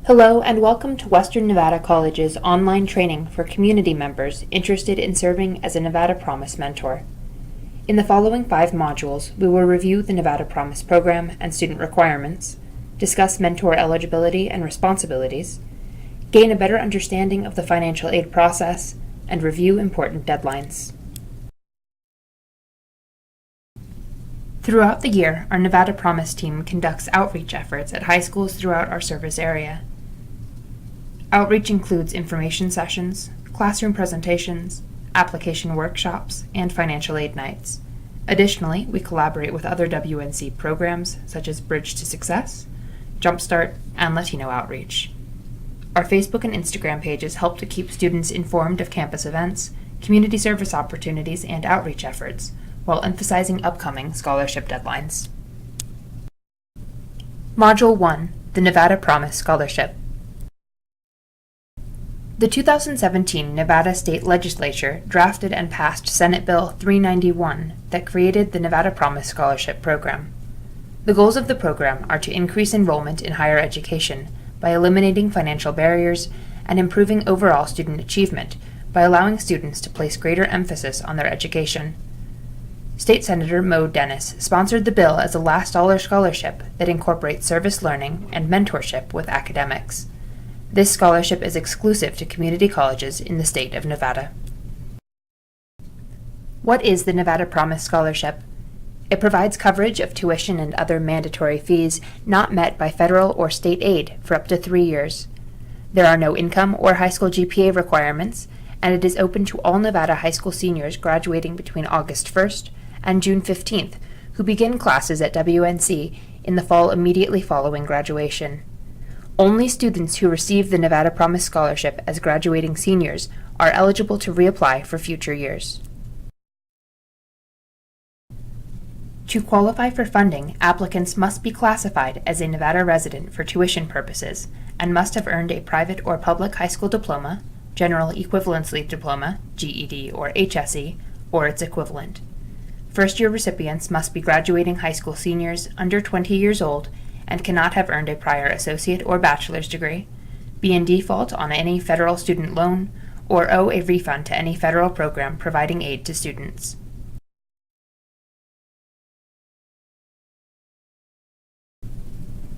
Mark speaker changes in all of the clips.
Speaker 1: Hello and welcome to Western Nevada College's online training for community members interested in serving as a Nevada Promise mentor. In the following 5 modules, we will review the Nevada Promise program and student requirements, discuss mentor eligibility and responsibilities, gain a better understanding of the financial aid process, and review important deadlines. Throughout the year, our Nevada Promise team conducts outreach efforts at high schools throughout our service area. Outreach includes information sessions, classroom presentations, application workshops, and financial aid nights. Additionally, we collaborate with other WNC programs such as Bridge to Success, Jumpstart, and Latino Outreach. Our Facebook and Instagram pages help to keep students informed of campus events, community service opportunities, and outreach efforts, while emphasizing upcoming scholarship deadlines. Module 1, the Nevada Promise Scholarship. The 2017 Nevada State Legislature drafted and passed Senate Bill 391 that created the Nevada Promise Scholarship Program. The goals of the program are to increase enrollment in higher education by eliminating financial barriers and improving overall student achievement by allowing students to place greater emphasis on their education. State Senator Mo Dennis sponsored the bill as a last dollar scholarship that incorporates service learning and mentorship with academics. This scholarship is exclusive to community colleges in the state of Nevada. What is the Nevada Promise Scholarship? It provides coverage of tuition and other mandatory fees not met by federal or state aid for up to 3 years. There are no income or high school GPA requirements, and it is open to all Nevada high school seniors graduating between August 1st and June 15th who begin classes at WNC in the fall immediately following graduation. Only students who receive the Nevada Promise Scholarship as graduating seniors are eligible to reapply for future years. To qualify for funding, applicants must be classified as a Nevada resident for tuition purposes and must have earned a private or public high school diploma, General Equivalency Diploma, GED or HSE, or its equivalent. First-year recipients must be graduating high school seniors under 20 years old and cannot have earned a prior associate or bachelor's degree, be in default on any federal student loan, or owe a refund to any federal program providing aid to students.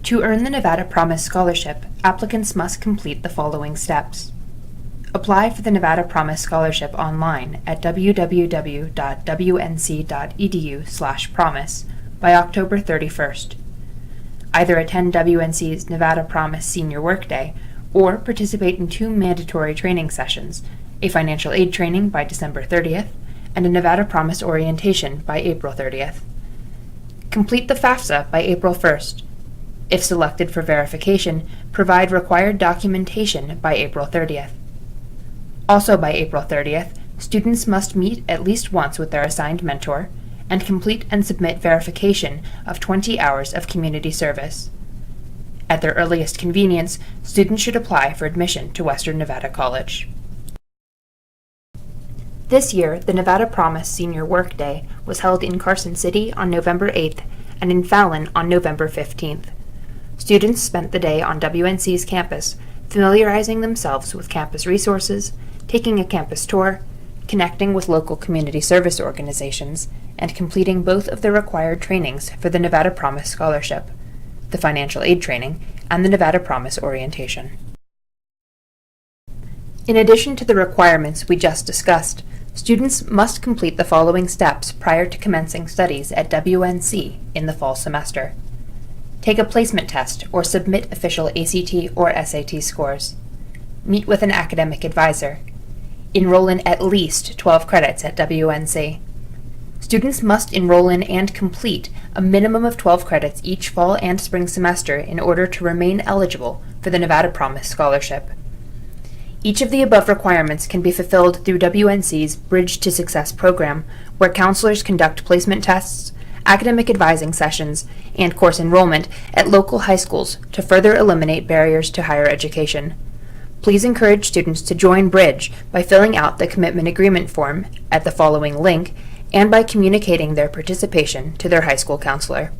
Speaker 1: To earn the Nevada Promise Scholarship, applicants must complete the following steps. Apply for the Nevada Promise Scholarship online at www.wnc.edu/promise by October 31st. Either attend WNC's Nevada Promise Senior Workday or participate in 2 mandatory training sessions, a financial aid training by December 30th and a Nevada Promise orientation by April 30th. Complete the FAFSA by April 1st. If selected for verification, provide required documentation by April 30th. Also by April 30th, students must meet at least once with their assigned mentor and complete and submit verification of 20 hours of community service. At their earliest convenience, students should apply for admission to Western Nevada College. This year, the Nevada Promise Senior Workday was held in Carson City on November 8th and in Fallon on November 15th. Students spent the day on WNC's campus, familiarizing themselves with campus resources, taking a campus tour, connecting with local community service organizations, and completing both of the required trainings for the Nevada Promise Scholarship, the financial aid training, and the Nevada Promise orientation. In addition to the requirements we just discussed, students must complete the following steps prior to commencing studies at WNC in the fall semester. Take a placement test or submit official ACT or SAT scores. Meet with an academic advisor. Enroll in at least 12 credits at WNC. Students must enroll in and complete a minimum of 12 credits each fall and spring semester in order to remain eligible for the Nevada Promise Scholarship. Each of the above requirements can be fulfilled through WNC's Bridge to Success program, where counselors conduct placement tests, academic advising sessions, and course enrollment at local high schools to further eliminate barriers to higher education. Please encourage students to join Bridge by filling out the commitment agreement form at the following link and by communicating their participation to their high school counselor.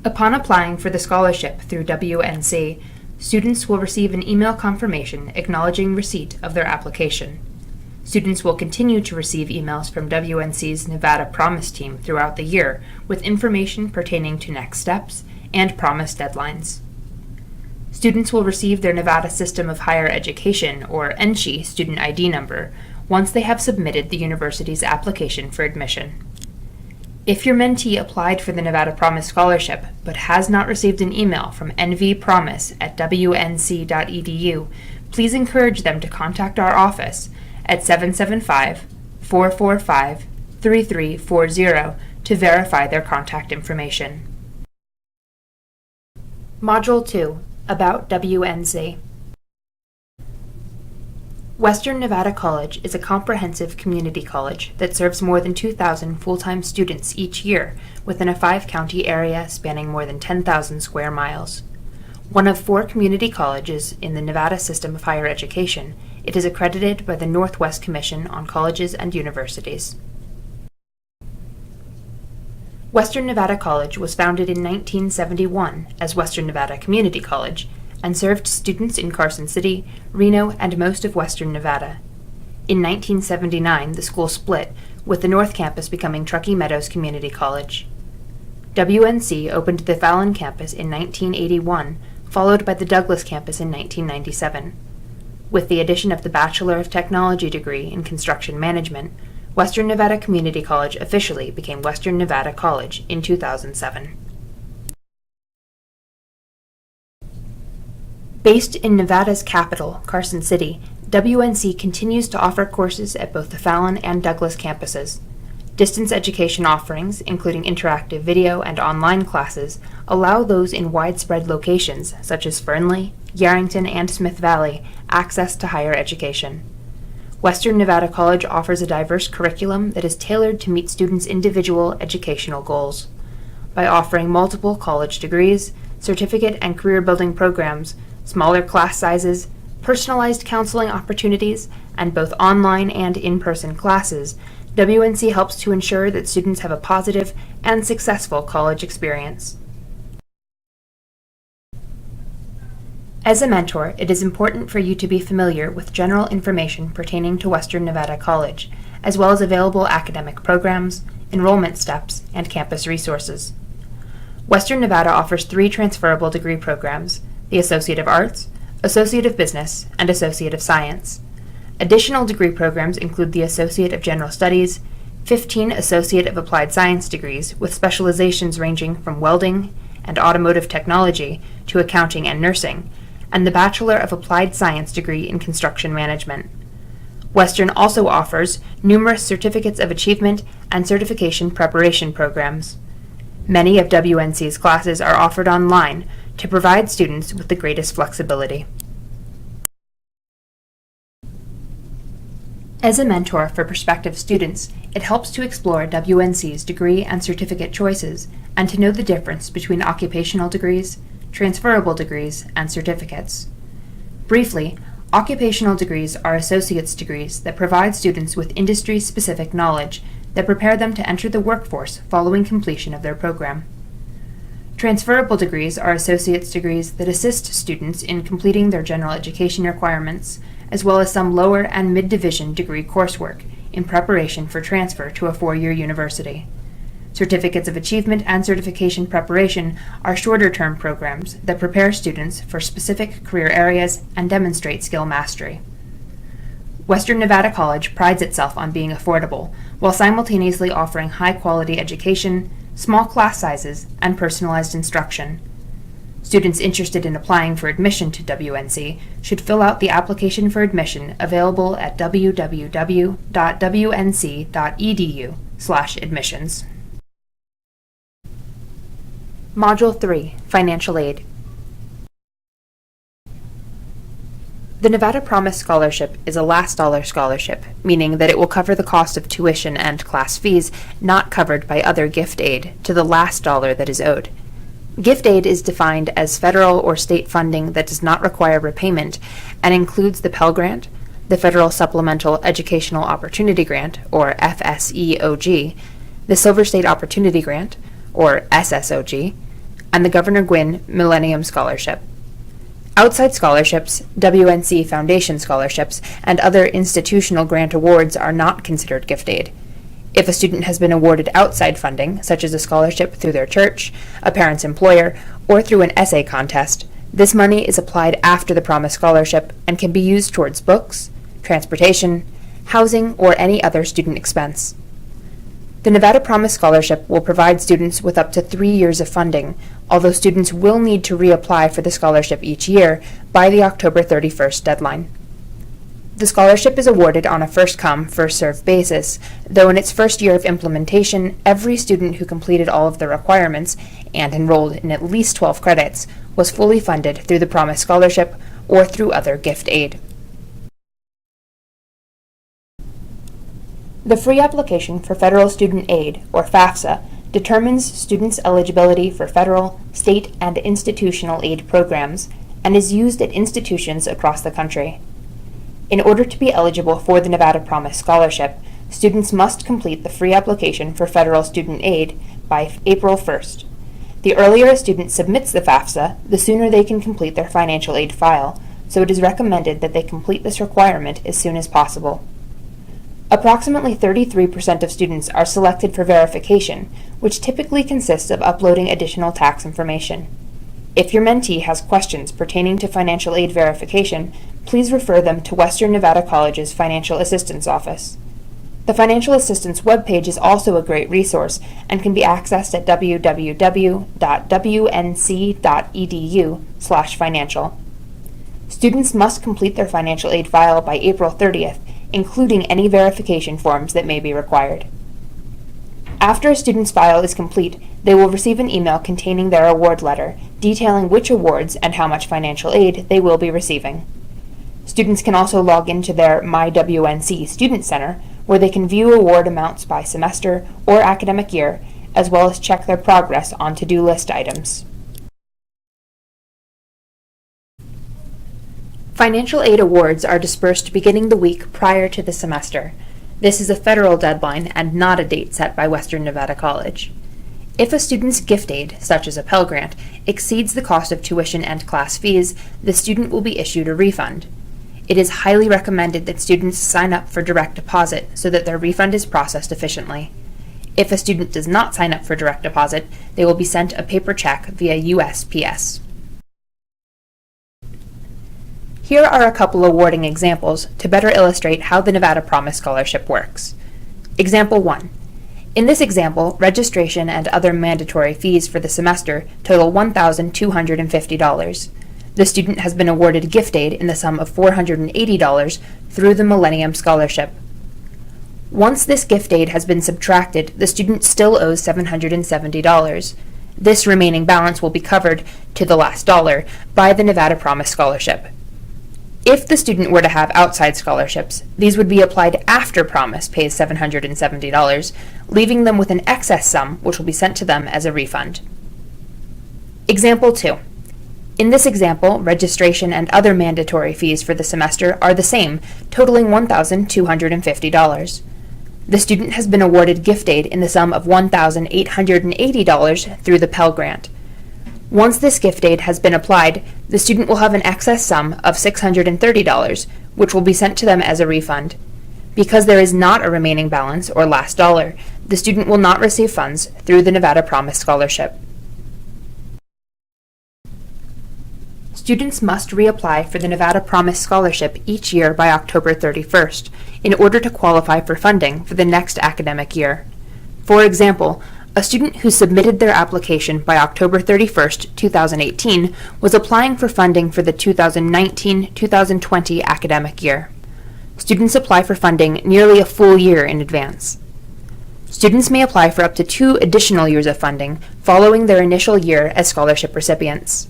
Speaker 1: Upon applying for the scholarship through WNC, students will receive an email confirmation acknowledging receipt of their application. Students will continue to receive emails from WNC's Nevada Promise team throughout the year with information pertaining to next steps and promise deadlines. Students will receive their Nevada System of Higher Education, or NSHE, student ID number once they have submitted the university's application for admission. If your mentee applied for the Nevada Promise Scholarship but has not received an email from nvpromise@wnc.edu, please encourage them to contact our office at 775-445-3340 to verify their contact information. Module 2, About WNC. Western Nevada College is a comprehensive community college that serves more than 2,000 full-time students each year within a 5-county area spanning more than 10,000 square miles. One of 4 community colleges in the Nevada System of Higher Education, it is accredited by the Northwest Commission on Colleges and Universities. Western Nevada College was founded in 1971 as Western Nevada Community College and served students in Carson City, Reno, and most of western Nevada. In 1979, the school split, with the North Campus becoming Truckee Meadows Community College. WNC opened the Fallon Campus in 1981, followed by the Douglas Campus in 1997. With the addition of the Bachelor of Technology degree in Construction Management, Western Nevada Community College officially became Western Nevada College in 2007. Based in Nevada's capital, Carson City, WNC continues to offer courses at both the Fallon and Douglas campuses. Distance education offerings, including interactive video and online classes, allow those in widespread locations, such as Fernley, Yarrington, and Smith Valley, access to higher education. Western Nevada College offers a diverse curriculum that is tailored to meet students' individual educational goals. By offering multiple college degrees, certificate and career-building programs, smaller class sizes, personalized counseling opportunities, and both online and in-person classes, WNC helps to ensure that students have a positive and successful college experience. As a mentor, it is important for you to be familiar with general information pertaining to Western Nevada College, as well as available academic programs, enrollment steps, and campus resources. Western Nevada offers 3 transferable degree programs: the Associate of Arts, Associate of Business, and Associate of Science. Additional degree programs include the Associate of General Studies, 15 Associate of Applied Science degrees with specializations ranging from welding and automotive technology to accounting and nursing, and the Bachelor of Applied Science degree in Construction Management. Western also offers numerous Certificates of Achievement and certification preparation programs. Many of WNC's classes are offered online to provide students with the greatest flexibility. As a mentor for prospective students, it helps to explore WNC's degree and certificate choices and to know the difference between occupational degrees, transferable degrees, and certificates. Briefly, occupational degrees are associate's degrees that provide students with industry-specific knowledge that prepare them to enter the workforce following completion of their program. Transferable degrees are associate's degrees that assist students in completing their general education requirements, as well as some lower and mid-division degree coursework in preparation for transfer to a 4-year university. Certificates of Achievement and certification preparation are shorter-term programs that prepare students for specific career areas and demonstrate skill mastery. Western Nevada College prides itself on being affordable, while simultaneously offering high-quality education, small class sizes, and personalized instruction. Students interested in applying for admission to WNC should fill out the application for admission available at www.wnc.edu/admissions. Module 3, Financial Aid. The Nevada Promise Scholarship is a last dollar scholarship, meaning that it will cover the cost of tuition and class fees not covered by other gift aid to the last dollar that is owed. Gift aid is defined as federal or state funding that does not require repayment and includes the Pell Grant, the Federal Supplemental Educational Opportunity Grant, or FSEOG, the Silver State Opportunity Grant, or SSOG, and the Governor Gwynne Millennium Scholarship. Outside scholarships, WNC Foundation scholarships, and other institutional grant awards are not considered gift aid. If a student has been awarded outside funding, such as a scholarship through their church, a parent's employer, or through an essay contest, this money is applied after the Promise Scholarship and can be used towards books, transportation, housing, or any other student expense. The Nevada Promise Scholarship will provide students with up to 3 years of funding, although students will need to reapply for the scholarship each year by the October 31st deadline. The scholarship is awarded on a first-come, first-served basis, though in its first year of implementation, every student who completed all of the requirements and enrolled in at least 12 credits was fully funded through the Promise Scholarship or through other gift aid. The free application for Federal Student Aid, or FAFSA, determines students' eligibility for federal, state, and institutional aid programs and is used at institutions across the country. In order to be eligible for the Nevada Promise Scholarship, students must complete the free application for Federal Student Aid by April 1st. The earlier a student submits the FAFSA, the sooner they can complete their financial aid file, so it is recommended that they complete this requirement as soon as possible. Approximately 33% of students are selected for verification, which typically consists of uploading additional tax information. If your mentee has questions pertaining to financial aid verification, please refer them to Western Nevada College's Financial Assistance Office. The Financial Assistance webpage is also a great resource and can be accessed at www.wnc.edu/financial. Students must complete their financial aid file by April 30th, including any verification forms that may be required. After a student's file is complete, they will receive an email containing their award letter, detailing which awards and how much financial aid they will be receiving. Students can also log into their MyWNC Student Center, where they can view award amounts by semester or academic year, as well as check their progress on to-do list items. Financial aid awards are dispersed beginning the week prior to the semester. This is a federal deadline and not a date set by Western Nevada College. If a student's gift aid, such as a Pell Grant, exceeds the cost of tuition and class fees, the student will be issued a refund. It is highly recommended that students sign up for direct deposit so that their refund is processed efficiently. If a student does not sign up for direct deposit, they will be sent a paper check via USPS. Here are a couple awarding examples to better illustrate how the Nevada Promise Scholarship works. Example 1. In this example, registration and other mandatory fees for the semester total $1,250. The student has been awarded gift aid in the sum of $480 through the Millennium Scholarship. Once this gift aid has been subtracted, the student still owes $770. This remaining balance will be covered to the last dollar by the Nevada Promise Scholarship. If the student were to have outside scholarships, these would be applied after Promise pays $770, leaving them with an excess sum which will be sent to them as a refund. Example 2. In this example, registration and other mandatory fees for the semester are the same, totaling $1,250. The student has been awarded gift aid in the sum of $1,880 through the Pell Grant. Once this gift aid has been applied, the student will have an excess sum of $630, which will be sent to them as a refund. Because there is not a remaining balance or last dollar, the student will not receive funds through the Nevada Promise Scholarship. Students must reapply for the Nevada Promise Scholarship each year by October 31st in order to qualify for funding for the next academic year. For example, a student who submitted their application by October 31st, 2018 was applying for funding for the 2019-2020 academic year. Students apply for funding nearly a full year in advance. Students may apply for up to 2 additional years of funding following their initial year as scholarship recipients.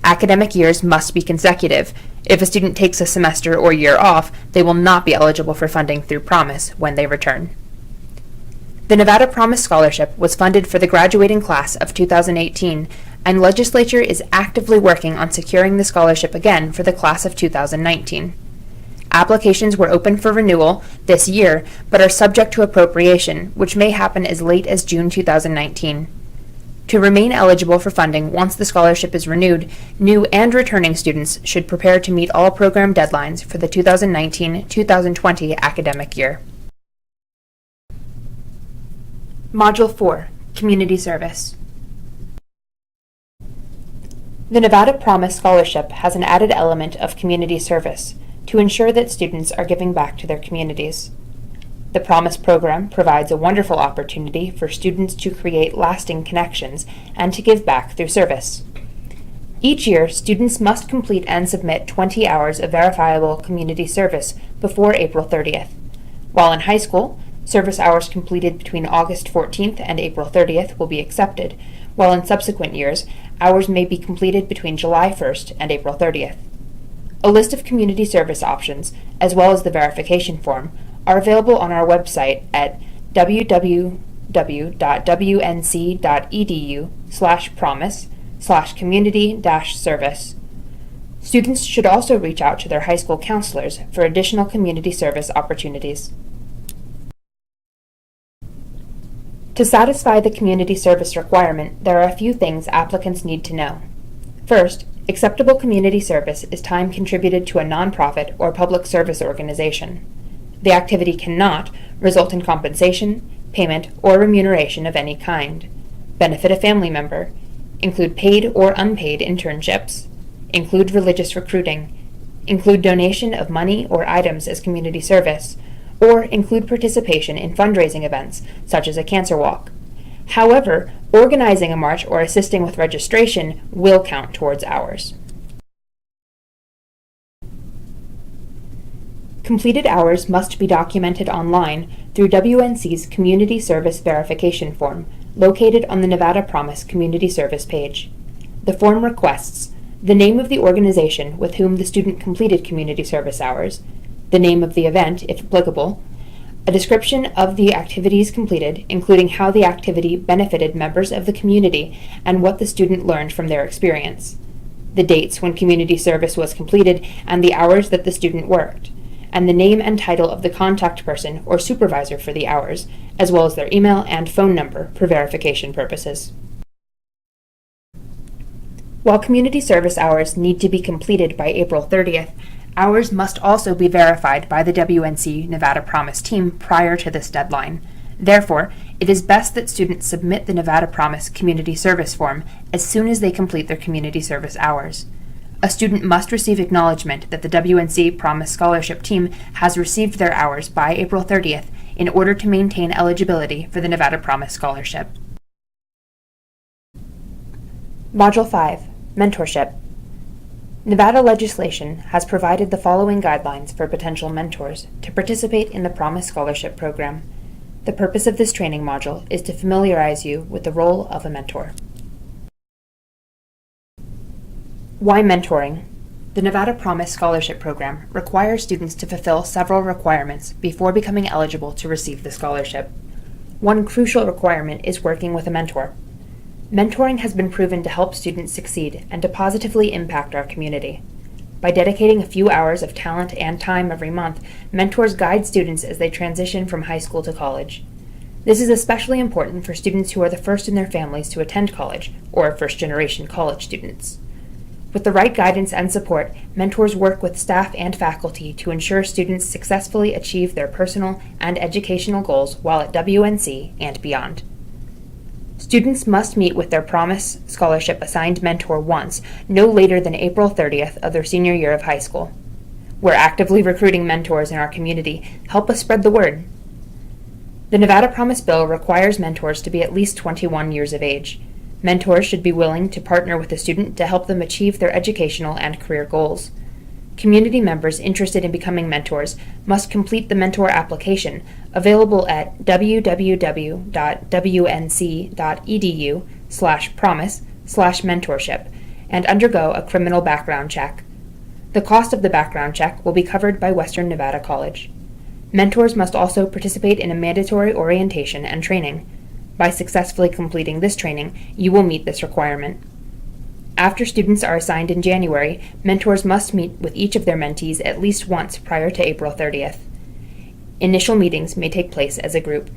Speaker 1: Academic years must be consecutive. If a student takes a semester or year off, they will not be eligible for funding through Promise when they return. The Nevada Promise Scholarship was funded for the graduating class of 2018, and legislature is actively working on securing the scholarship again for the class of 2019. Applications were open for renewal this year, but are subject to appropriation, which may happen as late as June 2019. To remain eligible for funding once the scholarship is renewed, new and returning students should prepare to meet all program deadlines for the 2019-2020 academic year. Module 4, Community Service. The Nevada Promise Scholarship has an added element of community service to ensure that students are giving back to their communities. The Promise program provides a wonderful opportunity for students to create lasting connections and to give back through service. Each year, students must complete and submit 20 hours of verifiable community service before April 30th. While in high school, service hours completed between August 14th and April 30th will be accepted, while in subsequent years, hours may be completed between July 1st and April 30th. A list of community service options, as well as the verification form, are available on our website at www.wnc.edu/promise/community-service. Students should also reach out to their high school counselors for additional community service opportunities. To satisfy the community service requirement, there are a few things applicants need to know. First, acceptable community service is time contributed to a nonprofit or public service organization. The activity cannot result in compensation, payment, or remuneration of any kind, benefit a family member, include paid or unpaid internships, include religious recruiting, include donation of money or items as community service, or include participation in fundraising events, such as a cancer walk. However, organizing a march or assisting with registration will count towards hours. Completed hours must be documented online through WNC's Community Service Verification Form, located on the Nevada Promise Community Service page. The form requests the name of the organization with whom the student completed community service hours, the name of the event, if applicable, a description of the activities completed, including how the activity benefited members of the community and what the student learned from their experience, the dates when community service was completed and the hours that the student worked, and the name and title of the contact person or supervisor for the hours, as well as their email and phone number for verification purposes. While community service hours need to be completed by April 30th, hours must also be verified by the WNC Nevada Promise team prior to this deadline. Therefore, it is best that students submit the Nevada Promise Community Service Form as soon as they complete their community service hours. A student must receive acknowledgement that the WNC Promise Scholarship team has received their hours by April 30th in order to maintain eligibility for the Nevada Promise Scholarship. Module 5, Mentorship. Nevada legislation has provided the following guidelines for potential mentors to participate in the Promise Scholarship program. The purpose of this training module is to familiarize you with the role of a mentor. Why mentoring? The Nevada Promise Scholarship Program requires students to fulfill several requirements before becoming eligible to receive the scholarship. One crucial requirement is working with a mentor. Mentoring has been proven to help students succeed and to positively impact our community. By dedicating a few hours of talent and time every month, mentors guide students as they transition from high school to college. This is especially important for students who are the first in their families to attend college, or first-generation college students. With the right guidance and support, mentors work with staff and faculty to ensure students successfully achieve their personal and educational goals while at WNC and beyond. Students must meet with their Promise Scholarship assigned mentor once, no later than April 30th of their senior year of high school. We're actively recruiting mentors in our community. Help us spread the word. The Nevada Promise Bill requires mentors to be at least 21 years of age. Mentors should be willing to partner with the student to help them achieve their educational and career goals. Community members interested in becoming mentors must complete the mentor application available at www.wnc.edu/promise/mentorship and undergo a criminal background check. The cost of the background check will be covered by Western Nevada College. Mentors must also participate in a mandatory orientation and training. By successfully completing this training, you will meet this requirement. After students are assigned in January, mentors must meet with each of their mentees at least once prior to April 30th. Initial meetings may take place as a group.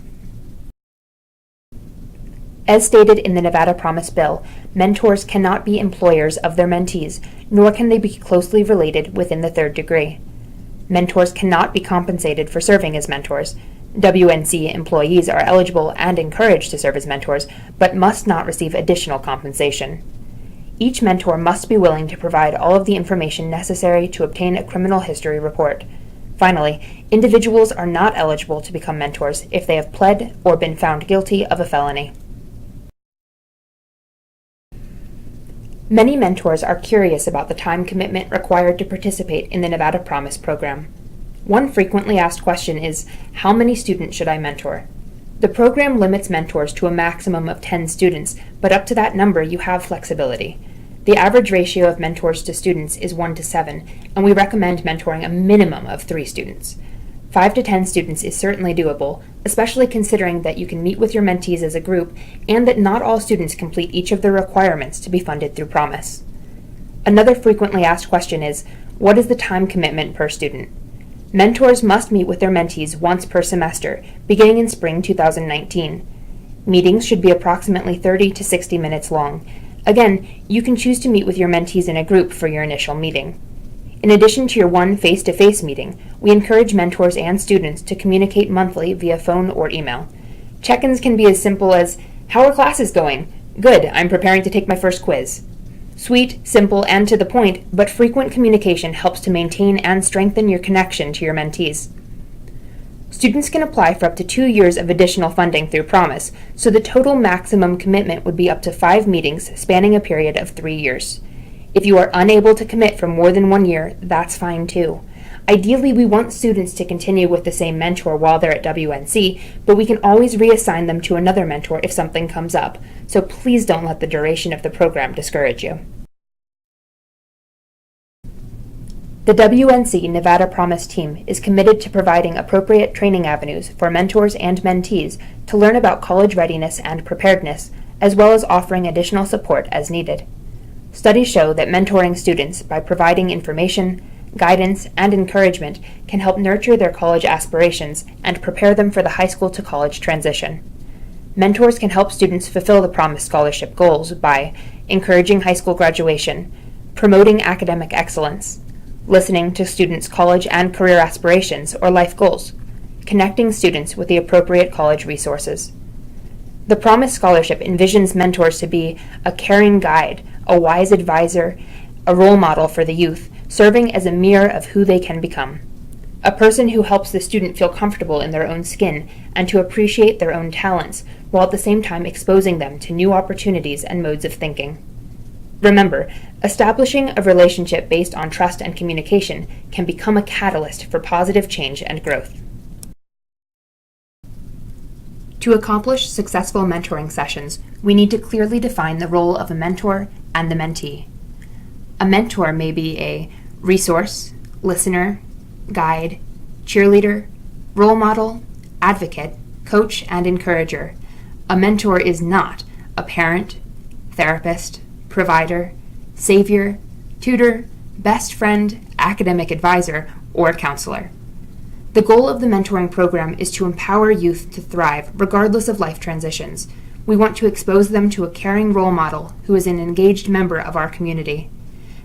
Speaker 1: As stated in the Nevada Promise Bill, mentors cannot be employers of their mentees, nor can they be closely related within the third degree. Mentors cannot be compensated for serving as mentors. WNC employees are eligible and encouraged to serve as mentors, but must not receive additional compensation. Each mentor must be willing to provide all of the information necessary to obtain a criminal history report. Finally, individuals are not eligible to become mentors if they have pled or been found guilty of a felony. Many mentors are curious about the time commitment required to participate in the Nevada Promise program. One frequently asked question is, how many students should I mentor? The program limits mentors to a maximum of 10 students, but up to that number you have flexibility. The average ratio of mentors to students is 1 to 7, and we recommend mentoring a minimum of 3 students. 5 to 10 students is certainly doable, especially considering that you can meet with your mentees as a group and that not all students complete each of the requirements to be funded through Promise. Another frequently asked question is, what is the time commitment per student? Mentors must meet with their mentees once per semester, beginning in spring 2019. Meetings should be approximately 30 to 60 minutes long. Again, you can choose to meet with your mentees in a group for your initial meeting. In addition to your one face-to-face meeting, we encourage mentors and students to communicate monthly via phone or email. Check-ins can be as simple as, how are classes going? Good, I'm preparing to take my first quiz. Sweet, simple, and to the point, but frequent communication helps to maintain and strengthen your connection to your mentees. Students can apply for up to 2 years of additional funding through Promise, so the total maximum commitment would be up to 5 meetings spanning a period of 3 years. If you are unable to commit for more than 1 year, that's fine too. Ideally, we want students to continue with the same mentor while they're at WNC, but we can always reassign them to another mentor if something comes up, so please don't let the duration of the program discourage you. The WNC Nevada Promise team is committed to providing appropriate training avenues for mentors and mentees to learn about college readiness and preparedness, as well as offering additional support as needed. Studies show that mentoring students by providing information, guidance, and encouragement can help nurture their college aspirations and prepare them for the high school to college transition. Mentors can help students fulfill the Promise Scholarship goals by encouraging high school graduation, promoting academic excellence, listening to students' college and career aspirations or life goals, connecting students with the appropriate college resources. The Promise Scholarship envisions mentors to be a caring guide, a wise advisor, a role model for the youth, serving as a mirror of who they can become. A person who helps the student feel comfortable in their own skin and to appreciate their own talents, while at the same time exposing them to new opportunities and modes of thinking. Remember, establishing a relationship based on trust and communication can become a catalyst for positive change and growth. To accomplish successful mentoring sessions, we need to clearly define the role of a mentor and the mentee. A mentor may be a resource, listener, guide, cheerleader, role model, advocate, coach, and encourager. A mentor is not a parent, therapist, provider, savior, tutor, best friend, academic advisor, or counselor. The goal of the mentoring program is to empower youth to thrive regardless of life transitions. We want to expose them to a caring role model who is an engaged member of our community.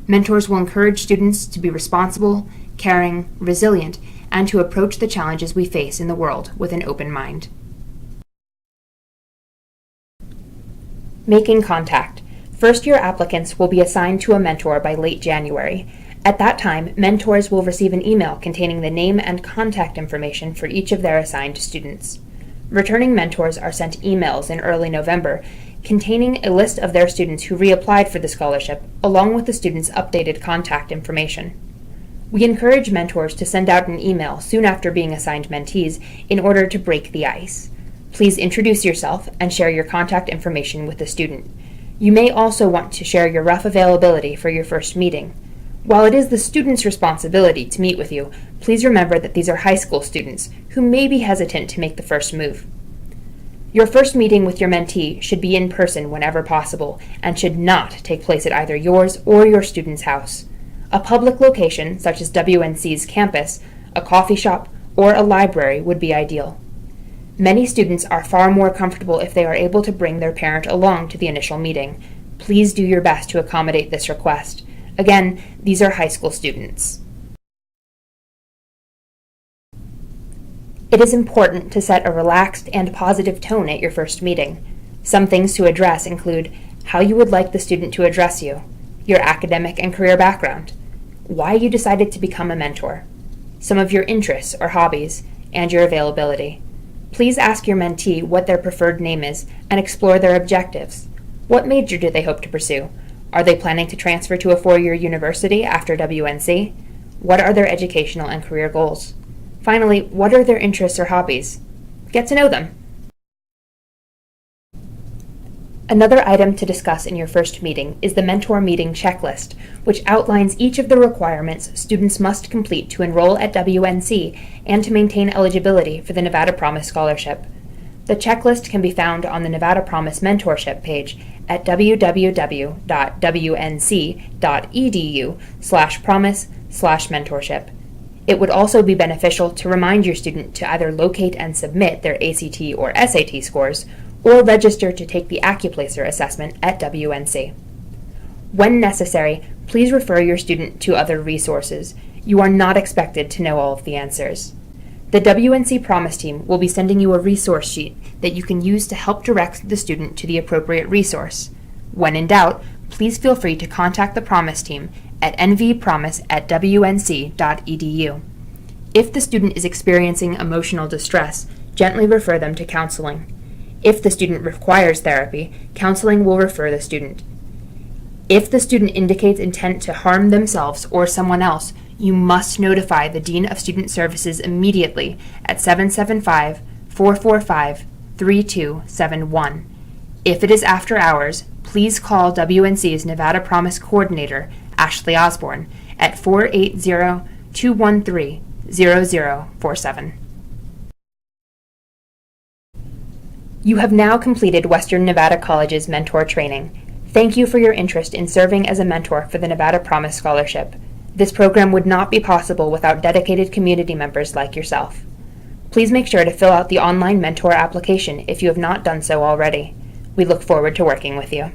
Speaker 1: Mentors will encourage students to be responsible, caring, resilient, and to approach the challenges we face in the world with an open mind. Making contact. First-year applicants will be assigned to a mentor by late January. At that time, mentors will receive an email containing the name and contact information for each of their assigned students. Returning mentors are sent emails in early November containing a list of their students who reapplied for the scholarship, along with the students' updated contact information. We encourage mentors to send out an email soon after being assigned mentees in order to break the ice. Please introduce yourself and share your contact information with the student. You may also want to share your rough availability for your first meeting. While it is the student's responsibility to meet with you, please remember that these are high school students who may be hesitant to make the first move. Your first meeting with your mentee should be in person whenever possible and should not take place at either yours or your student's house. A public location, such as WNC's campus, a coffee shop, or a library would be ideal. Many students are far more comfortable if they are able to bring their parent along to the initial meeting. Please do your best to accommodate this request. Again, these are high school students. It is important to set a relaxed and positive tone at your first meeting. Some things to address include how you would like the student to address you, your academic and career background, why you decided to become a mentor, some of your interests or hobbies, and your availability. Please ask your mentee what their preferred name is and explore their objectives. What major do they hope to pursue? Are they planning to transfer to a four-year university after WNC? What are their educational and career goals? Finally, what are their interests or hobbies? Get to know them. Another item to discuss in your first meeting is the mentor meeting checklist, which outlines each of the requirements students must complete to enroll at WNC and to maintain eligibility for the Nevada Promise Scholarship. The checklist can be found on the Nevada Promise Mentorship page at www.wnc.edu/promise/mentorship. It would also be beneficial to remind your student to either locate and submit their ACT or SAT scores, or register to take the AccuPlacer assessment at WNC. When necessary, please refer your student to other resources. You are not expected to know all of the answers. The WNC Promise team will be sending you a resource sheet that you can use to help direct the student to the appropriate resource. When in doubt, please feel free to contact the Promise team at nvpromise@wnc.edu. If the student is experiencing emotional distress, gently refer them to counseling. If the student requires therapy, counseling will refer the student. If the student indicates intent to harm themselves or someone else, you must notify the Dean of Student Services immediately at 775-445-3271. If it is after hours, please call WNC's Nevada Promise Coordinator, Ashley Osborne, at 480-213-0047. You have now completed Western Nevada College's mentor training. Thank you for your interest in serving as a mentor for the Nevada Promise Scholarship. This program would not be possible without dedicated community members like yourself. Please make sure to fill out the online mentor application if you have not done so already. We look forward to working with you.